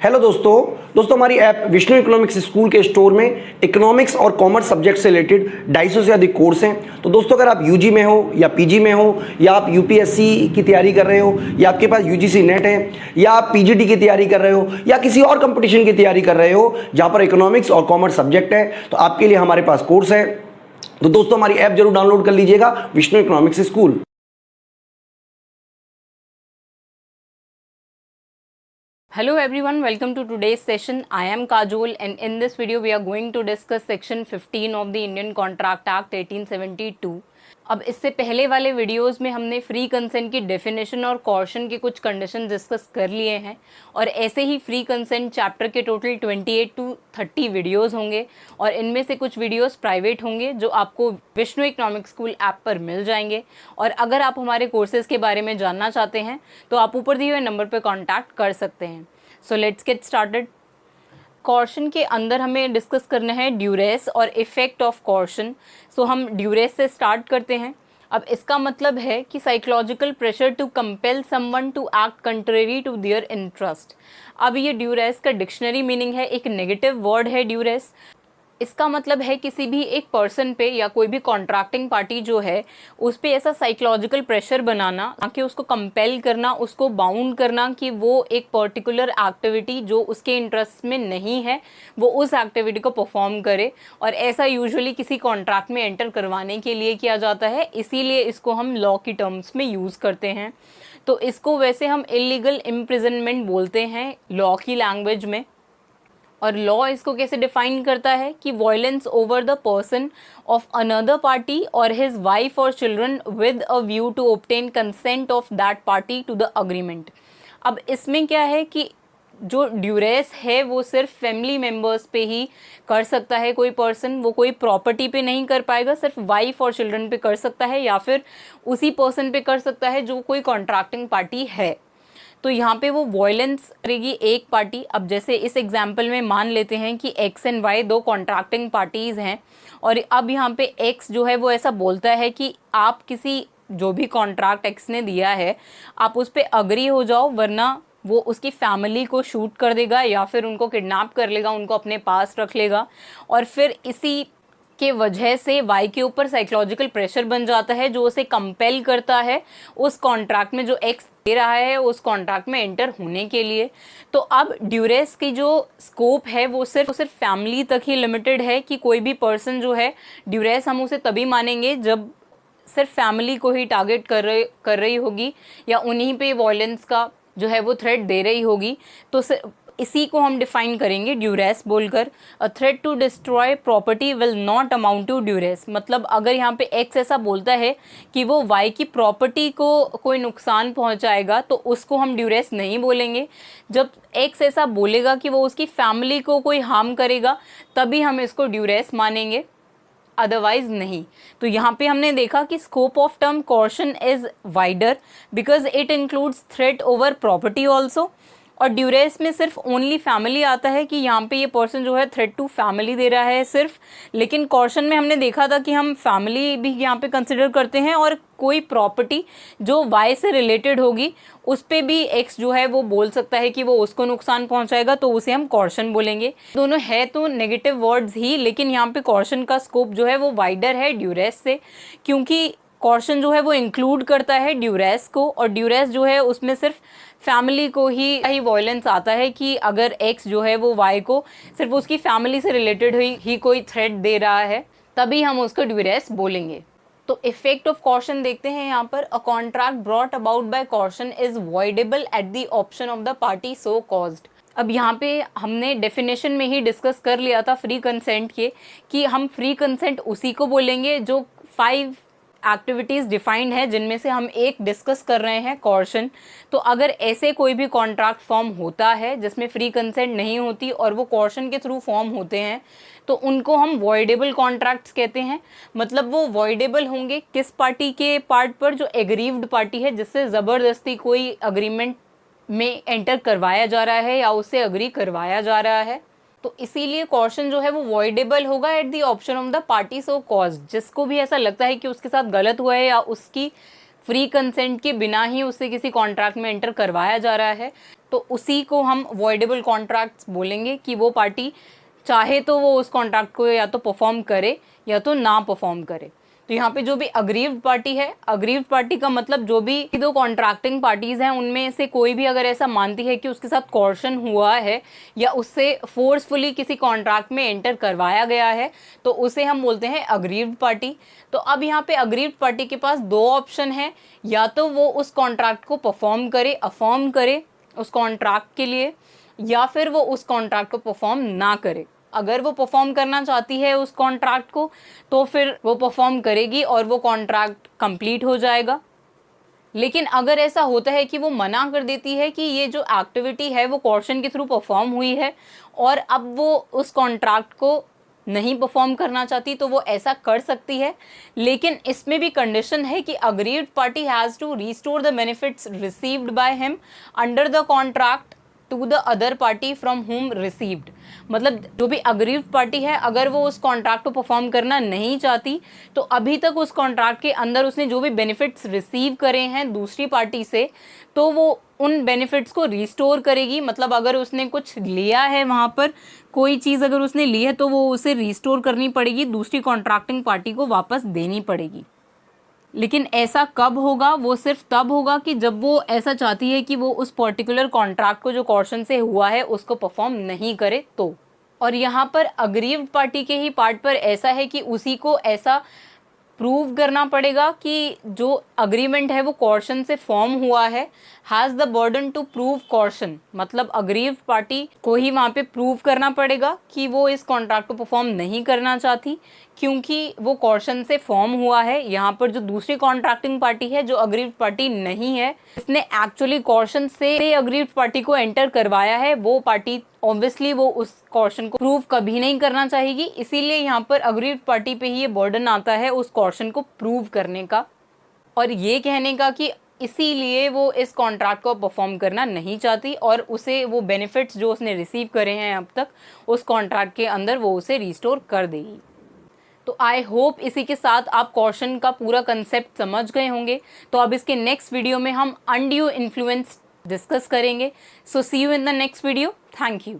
Hello दोस्तों हमारी app Vishnu economics school के स्टोर में इकोनॉमिक्स और कॉमर्स सब्जेक्ट से रिलेटेड 250 से अधिक कोर्स हैं। तो दोस्तों अगर आप यूजी में हो या पीजी में हो या आप यूपीएससी की तैयारी कर रहे हो या आपके पास यूजीसी नेट है या आप पीजीटी की तैयारी कर रहे हो या किसी और कंपटीशन की तैयारी कर रहे हो जहाँ पर इकोनॉमिक्स और कॉमर्स सब्जेक्ट है, तो आपके लिए हमारे पास कोर्स है। तो दोस्तों हमारी ऐप जरूर डाउनलोड कर लीजिएगा, Vishnu economics school. Hello everyone, welcome to today's session. I am Kajol and in this video we are going to discuss section 15 of the Indian Contract Act 1872. अब इससे पहले वाले वीडियोस में हमने फ्री कंसेंट की डेफिनेशन और कॉशन के कुछ कंडीशन डिस्कस कर लिए हैं और ऐसे ही फ्री कंसेंट चैप्टर के टोटल 28 to 30 वीडियोस होंगे और इनमें से कुछ वीडियोस प्राइवेट होंगे जो आपको विष्णु इकोनॉमिक्स स्कूल ऐप पर मिल जाएंगे। और अगर आप हमारे कोर्सेज़ के बारे में जानना चाहते हैं तो आप ऊपर दिए हुए नंबर पर कॉन्टैक्ट कर सकते हैं। So let's get started. Coercion के अंदर हमें डिस्कस करना है ड्यूरेस और इफ़ेक्ट ऑफ कॉर्शन। सो हम ड्यूरेस से स्टार्ट करते हैं। अब इसका मतलब है कि psychological pressure to compel someone to act contrary to their interest. अब ये ड्यूरेस का डिक्शनरी मीनिंग है, एक नेगेटिव वर्ड है ड्यूरेस। इसका मतलब है किसी भी एक पर्सन पे या कोई भी कॉन्ट्रैक्टिंग पार्टी जो है उस पे ऐसा साइकोलॉजिकल प्रेशर बनाना कि उसको कंपेल करना, उसको बाउंड करना कि वो एक पर्टिकुलर एक्टिविटी जो उसके इंटरेस्ट में नहीं है वो उस एक्टिविटी को परफॉर्म करे। और ऐसा यूजुअली किसी कॉन्ट्रैक्ट में एंटर करवाने के लिए किया जाता है, इसीलिए इसको हम लॉ की टर्म्स में यूज़ करते हैं। तो इसको वैसे हम इलीगल इम्प्रिजनमेंट बोलते हैं लॉ की लैंग्वेज में। और लॉ इसको कैसे डिफाइन करता है कि violence over the person of another party और हिज वाइफ और children with a view to obtain consent of that party to the agreement. अब इसमें क्या है कि जो ड्यूरेस है वो सिर्फ फैमिली मेम्बर्स पे ही कर सकता है कोई पर्सन, वो कोई प्रॉपर्टी पे नहीं कर पाएगा, सिर्फ वाइफ और चिल्ड्रन पे कर सकता है या फिर उसी पर्सन पे कर सकता है जो कोई कॉन्ट्रैक्टिंग पार्टी है। तो यहाँ पे वो वॉयलेंस करेगी एक पार्टी। अब जैसे इस एग्जाम्पल में मान लेते हैं कि एक्स एंड वाई दो कॉन्ट्रैक्टिंग पार्टीज़ हैं और अब यहाँ पे एक्स जो है वो ऐसा बोलता है कि आप किसी जो भी कॉन्ट्रैक्ट एक्स ने दिया है आप उस पर अग्री हो जाओ, वरना वो उसकी फैमिली को शूट कर देगा या फिर उनको किडनैप कर लेगा, उनको अपने पास रख लेगा। और फिर इसी के वजह से वाई के ऊपर साइकोलॉजिकल प्रेशर बन जाता है जो उसे कंपेल करता है उस कॉन्ट्रैक्ट में जो एक्स दे रहा है उस कॉन्ट्रैक्ट में एंटर होने के लिए। तो अब ड्यूरेस की जो स्कोप है वो सिर्फ फैमिली तक ही लिमिटेड है कि कोई भी पर्सन जो है ड्यूरेस हम उसे तभी मानेंगे जब सिर्फ फैमिली को ही टारगेट कर रही होगी या उन्हीं पे वॉयलेंस का जो है वो थ्रेट दे रही होगी। तो इसी को हम डिफाइन करेंगे ड्यूरेस बोलकर। A threat to destroy property will not amount to duress. मतलब अगर यहाँ पे एक्स ऐसा बोलता है कि वो वाई की प्रॉपर्टी को कोई नुकसान पहुँचाएगा तो उसको हम ड्यूरेस नहीं बोलेंगे। जब एक्स ऐसा बोलेगा कि वो उसकी फैमिली को कोई हार्म करेगा तभी हम इसको ड्यूरेस मानेंगे, अदरवाइज नहीं। तो यहाँ पे हमने देखा कि scope of term coercion is wider because it includes threat over property also. और ड्यूरेस में सिर्फ ओनली फैमिली आता है कि यहाँ पे ये पर्सन जो है थ्रेट टू फैमिली दे रहा है सिर्फ। लेकिन कॉर्शन में हमने देखा था कि हम फैमिली भी यहाँ पे कंसिडर करते हैं और कोई प्रॉपर्टी जो वाई से रिलेटेड होगी उस पर भी एक्स जो है वो बोल सकता है कि वो उसको नुकसान पहुँचाएगा, तो उसे हम कॉर्शन बोलेंगे। दोनों है तो नेगेटिव वर्ड्स ही, लेकिन यहाँ पे कॉर्शन का स्कोप जो है वो वाइडर है ड्यूरेस से, क्योंकि कॉर्शन जो है वो इंक्लूड करता है ड्यूरेस को और ड्यूरेस जो है उसमें सिर्फ फैमिली को ही वॉयलेंस आता है कि अगर एक्स जो है वो वाई को सिर्फ उसकी फैमिली से रिलेटेड ही कोई थ्रेट दे रहा है तभी हम उसको ड्यूरेस बोलेंगे। तो इफेक्ट ऑफ कॉर्शन देखते हैं यहाँ पर। A contract brought about by coercion is voidable at the option of the party so caused. अब यहाँ पे हमने डेफिनेशन में ही डिस्कस कर लिया था फ्री कंसेंट के कि हम फ्री कंसेंट उसी को बोलेंगे जो 5 एक्टिविटीज़ डिफाइंड है जिनमें से हम एक डिस्कस कर रहे हैं कॉर्शन। तो अगर ऐसे कोई भी कॉन्ट्रैक्ट फॉर्म होता है जिसमें फ्री कंसेंट नहीं होती और वो कॉर्शन के थ्रू फॉर्म होते हैं तो उनको हम वॉइडेबल कॉन्ट्रैक्ट्स कहते हैं। मतलब वो वॉइडेबल होंगे किस पार्टी के पार्ट पर, जो एग्रीव्ड पार्टी है जिससे ज़बरदस्ती कोई अग्रीमेंट में एंटर करवाया जा रहा है या उससे अग्री करवाया जा रहा है। तो इसीलिए कॉर्शन जो है वो वॉइडेबल होगा eight the option of the party show cause. जिसको भी ऐसा लगता है कि उसके साथ गलत हुआ है या उसकी फ्री कंसेंट के बिना ही उससे किसी कॉन्ट्रैक्ट में एंटर करवाया जा रहा है, तो उसी को हम अवॉइडेबल कॉन्ट्रैक्ट्स बोलेंगे कि वो पार्टी चाहे तो वो उस कॉन्ट्रैक्ट को या तो परफॉर्म करे या तो ना परफॉर्म करे। तो यहाँ पे जो भी अग्रीव्ड पार्टी है, अग्रीव्ड पार्टी का मतलब जो भी दो कॉन्ट्रैक्टिंग पार्टीज हैं उनमें से कोई भी अगर ऐसा मानती है कि उसके साथ कॉर्शन हुआ है या उससे फोर्सफुली किसी कॉन्ट्रैक्ट में एंटर करवाया गया है, तो उसे हम बोलते हैं अग्रीव्ड पार्टी। तो अब यहाँ पे अग्रीव्ड पार्टी के पास दो ऑप्शन है, या तो वो उस कॉन्ट्रैक्ट को परफॉर्म करे, अफर्म करे उस कॉन्ट्रैक्ट के लिए, या फिर वो उस कॉन्ट्रैक्ट को परफॉर्म ना करे। अगर वो परफॉर्म करना चाहती है उस कॉन्ट्रैक्ट को तो फिर वो परफॉर्म करेगी और वो कॉन्ट्रैक्ट कंप्लीट हो जाएगा। लेकिन अगर ऐसा होता है कि वो मना कर देती है कि ये जो एक्टिविटी है वो कॉर्शन के थ्रू परफॉर्म हुई है और अब वो उस कॉन्ट्रैक्ट को नहीं परफॉर्म करना चाहती, तो वो ऐसा कर सकती है। लेकिन इसमें भी कंडीशन है कि aggrieved party has to restore the benefits received by him under the contract to the other party from whom received. मतलब जो भी अग्रीव्ड पार्टी है, अगर वो उस कॉन्ट्रैक्ट को परफॉर्म करना नहीं चाहती तो अभी तक उस कॉन्ट्रैक्ट के अंदर उसने जो भी बेनिफिट्स रिसीव करे हैं दूसरी पार्टी से, तो वो उन बेनिफिट्स को रिस्टोर करेगी। मतलब अगर उसने कुछ लिया है, वहाँ पर कोई चीज़ अगर उसने ली है तो वो उसे रिस्टोर करनी पड़ेगी, दूसरी कॉन्ट्रैक्टिंग पार्टी को वापस देनी पड़ेगी। लेकिन ऐसा कब होगा? वो सिर्फ तब होगा कि जब वो ऐसा चाहती है कि वो उस पर्टिकुलर कॉन्ट्रैक्ट को जो कॉर्शन से हुआ है उसको परफॉर्म नहीं करे तो। और यहाँ पर अग्रीव्ड पार्टी के ही पार्ट पर ऐसा है कि उसी को ऐसा प्रूव करना पड़ेगा कि जो अग्रीमेंट है वो कॉर्शन से फॉर्म हुआ है, has the burden to prove coercion. मतलब अग्रीव्ड पार्टी को ही वहाँ पे प्रूव करना पड़ेगा कि वो इस कॉन्ट्रैक्ट को परफॉर्म नहीं करना चाहती क्योंकि वो कॉर्शन से फॉर्म हुआ है। यहाँ पर जो दूसरी कॉन्ट्रैक्टिंग पार्टी है जो अग्रीव्ड पार्टी नहीं है, इसने एक्चुअली कॉर्शन से अग्रीव्ड पार्टी को एंटर करवाया है, वो पार्टी ऑब्वियसली वो उस कॉर्शन को प्रूव कभी नहीं करना चाहेगी। इसीलिए यहाँ पर अग्रीव्ड पार्टी पे ही ये बर्डन आता है उस कॉर्शन को प्रूव करने का और ये कहने का कि इसीलिए वो इस कॉन्ट्रैक्ट को परफॉर्म करना नहीं चाहती और उसे वो बेनिफिट्स जो उसने रिसीव करे हैं अब तक उस कॉन्ट्रैक्ट के अंदर वो उसे रिस्टोर कर देगी। तो आई होप इसी के साथ आप कॉर्शन का पूरा कंसेप्ट समझ गए होंगे। तो अब इसके नेक्स्ट वीडियो में हम अनड्यू इन्फ्लुएंस डिस्कस करेंगे। So see you in the next video. Thank you.